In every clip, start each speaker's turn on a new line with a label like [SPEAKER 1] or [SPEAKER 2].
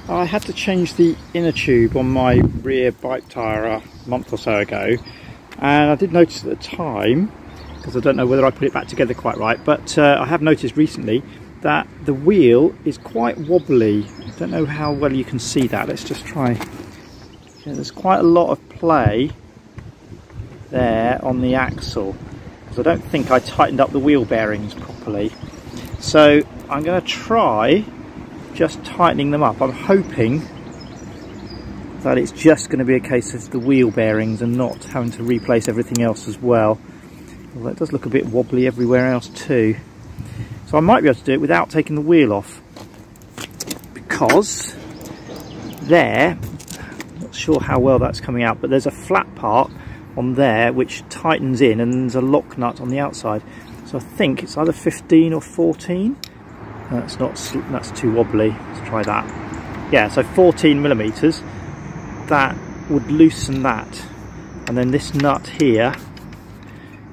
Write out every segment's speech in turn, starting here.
[SPEAKER 1] I had to change the inner tube on my rear bike tyre a month or so ago, and I did notice at the time, because I don't know whether I put it back together quite right, but I have noticed recently that the wheel is quite wobbly. I don't know how well you can see that. Let's just try. Yeah, there's quite a lot of play there on the axle, because I don't think I tightened up the wheel bearings properly. So I'm going to try just tightening them up. I'm hoping that it's just going to be a case of the wheel bearings and not having to replace everything else as well. Although it does look a bit wobbly everywhere else too. So I might be able to do it without taking the wheel off, because there, not sure how well that's coming out, but there's a flat part on there which tightens in, and there's a lock nut on the outside. So I think it's either 15 or 14. That's too wobbly. Let's try that. Yeah, so 14 millimeters. That would loosen that, and then this nut here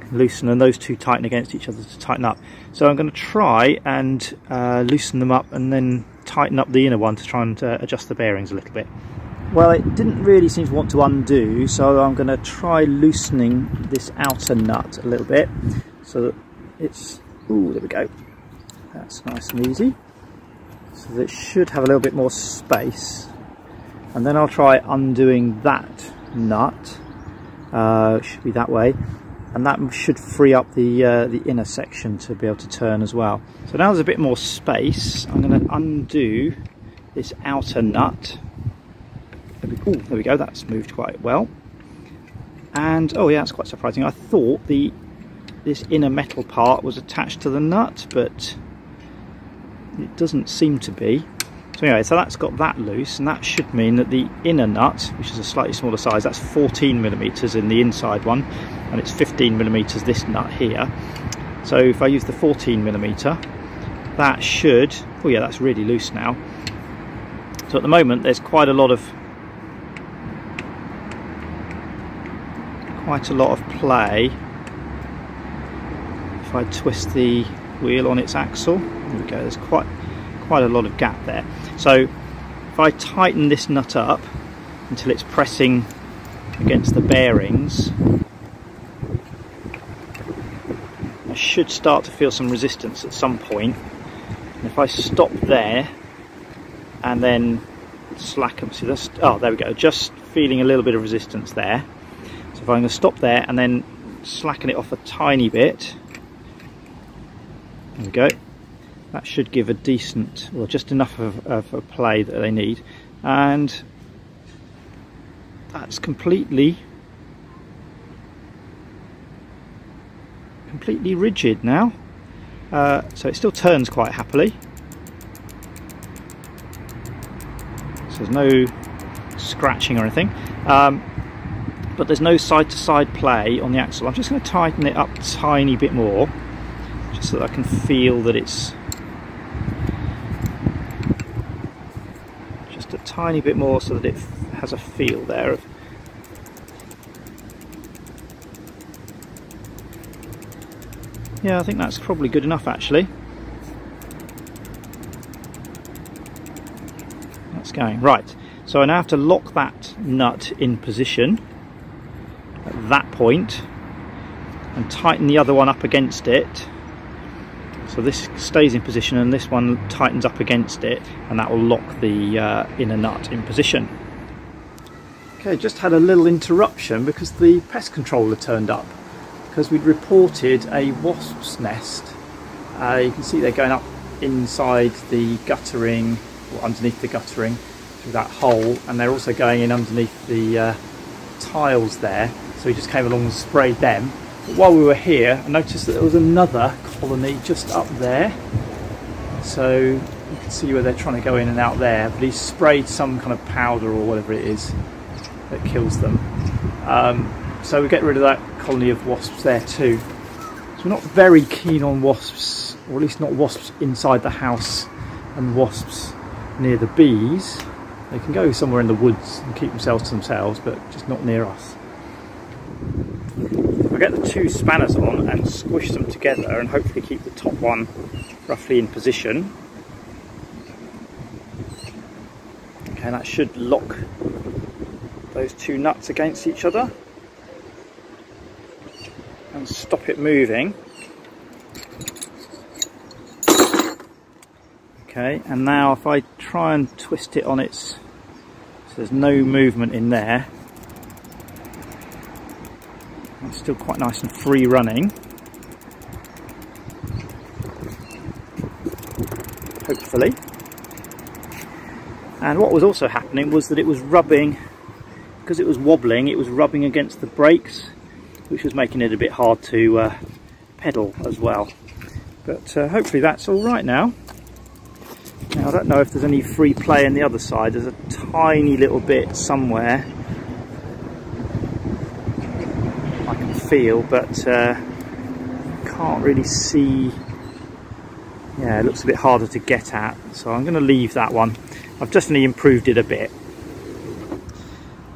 [SPEAKER 1] can loosen, and those two tighten against each other to tighten up. So I'm going to try and loosen them up and then tighten up the inner one to try and adjust the bearings a little bit. Well, it didn't really seem to want to undo, so I'm going to try loosening this outer nut a little bit so that it's, ooh, there we go. That's nice and easy. So that it should have a little bit more space. And then I'll try undoing that nut. It should be that way. And that should free up the inner section to be able to turn as well. So now there's a bit more space. I'm going to undo this outer nut. Ooh, there we go, that's moved quite well. And oh yeah, that's quite surprising. I thought this inner metal part was attached to the nut, but it doesn't seem to be. So anyway, so that's got that loose, and that should mean that the inner nut, which is a slightly smaller size, that's 14 millimeters in the inside one, and it's 15 millimeters this nut here. So if I use the 14 millimeter, that should, oh yeah, that's really loose now. So at the moment there's quite a lot of play. If I twist the wheel on its axle, there we go, there's quite a lot of gap there. So if I tighten this nut up until it's pressing against the bearings, I should start to feel some resistance at some point. And if I stop there and then slacken, see this, oh there we go, just feeling a little bit of resistance there. So if I'm going to stop there and then slacken it off a tiny bit, there we go, that should give a decent, well, just enough of a play that they need. And that's completely rigid now. So it still turns quite happily. So there's no scratching or anything. But there's no side-to-side play on the axle. I'm just going to tighten it up a tiny bit more, just so that I can feel that it's just a tiny bit more, so that it has a feel there of, yeah, I think that's probably good enough actually. That's going right. So I now have to lock that nut in position at that point and tighten the other one up against it, so this stays in position and this one tightens up against it, and that will lock the inner nut in position. Okay, just had a little interruption because the pest controller turned up, because we'd reported a wasp's nest. You can see they're going up inside the guttering, or underneath the guttering through that hole, and they're also going in underneath the tiles there. So we just came along and sprayed them. But while we were here, I noticed that there was another colony just up there. So you can see where they're trying to go in and out there. But he's sprayed some kind of powder or whatever it is that kills them. So we get rid of that colony of wasps there too. So we're not very keen on wasps, or at least not wasps inside the house and wasps near the bees. They can go somewhere in the woods and keep themselves to themselves, but just not near us. I'll get the two spanners on and squish them together and hopefully keep the top one roughly in position. Okay, that should lock those two nuts against each other and stop it moving. Okay, and now if I try and twist it on its, so there's no movement in there, it's still quite nice and free running. Hopefully. And what was also happening was that it was rubbing, because it was wobbling, it was rubbing against the brakes, which was making it a bit hard to pedal as well. But hopefully that's all right now. Now I don't know if there's any free play on the other side. There's a tiny little bit somewhere I can feel, but can't really see. Yeah, it looks a bit harder to get at, so I'm going to leave that one. I've definitely improved it a bit.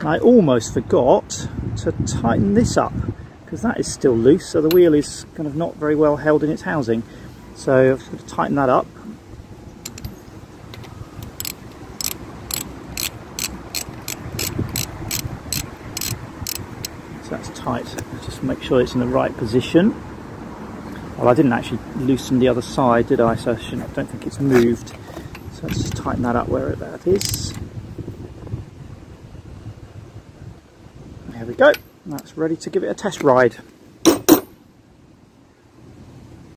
[SPEAKER 1] I almost forgot to tighten this up, because that is still loose, so the wheel is kind of not very well held in its housing. So I've got to tighten that up. So that's tight. Just make sure it's in the right position. Well, I didn't actually loosen the other side, did I? So I don't think it's moved. So let's just tighten that up where that is. There we go. That's ready to give it a test ride.